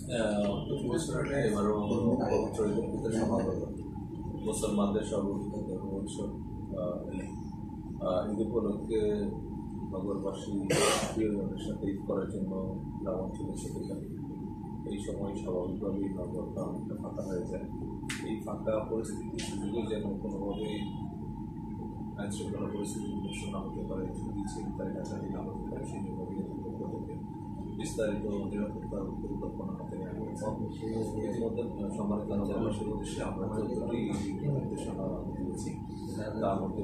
প্রতি বছর এবারও পবিত্র ঈদ উল ফিতর সমাগত মুসলমানদের সর্ববৃহৎ ধর্ম উৎসব ঈদ উপলক্ষে নগরবাসী প্রিয়জনের সাথে ঈদ করার জন্য গ্রামাঞ্চলে ছুটে যায়। এই সময় স্বাভাবিকভাবেই নগরটা অনেকটা ফাঁকা হয়ে যায়। এই ফাঁকা পরিস্থিতির সুযোগে যেন কোনোভাবেই আইন শৃঙ্খলা পরিস্থিতি নিরসন না হতে পারে, যদি ছিনতাই ডাকাতি না হতে পারে, সেই জন্য পক্ষ থেকে বিস্তারিত নিরাপত্তার পরিকল্পনা হাতে নেওয়া হয়েছে। ইতিমধ্যে সম্মানিত নগরবাসীর উদ্দেশ্যে আমরা 14টি নির্দেশনা দিয়েছি। তার মধ্যে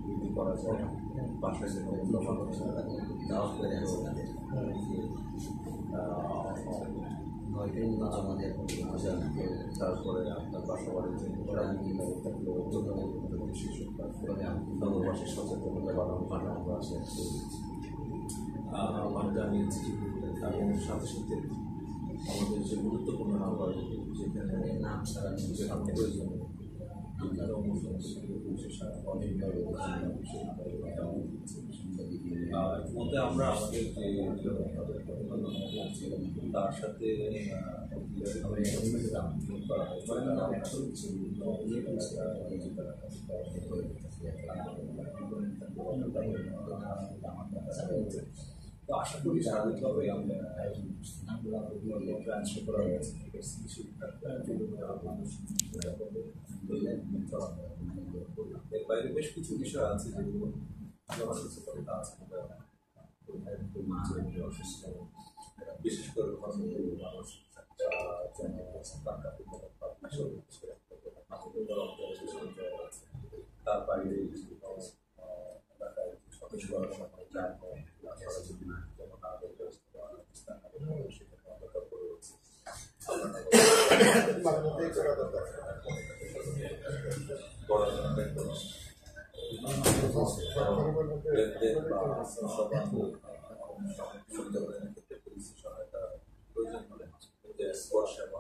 বৃদ্ধি করা যায়, বাসায় যেন তারপরে আপনার বাসা বাড়ির যে নগরবাসীর সচেতনতা বাড়ানো আমরা আসে আমরা জানিয়েছি। এবং সাথে সাথে আমাদের যে গুরুত্বপূর্ণ নাম্বার যেখানে নাম ছাড়া যেখানে প্রয়োজন মধ্যে আমরা আমাদের যে তার সাথে তো আশা করি স্বাভাবিকভাবে আমরা ট্রান্সফার করা হয়েছে। এর বাইরে বেশ কিছু বিষয় আছে যেগুলো জনসচেতনতা আছে, বিশেষ করে মানুষ তার বাইরে সতেজ করার সময় সহায়তা প্রয়োজন হলে স্পর্শ এবং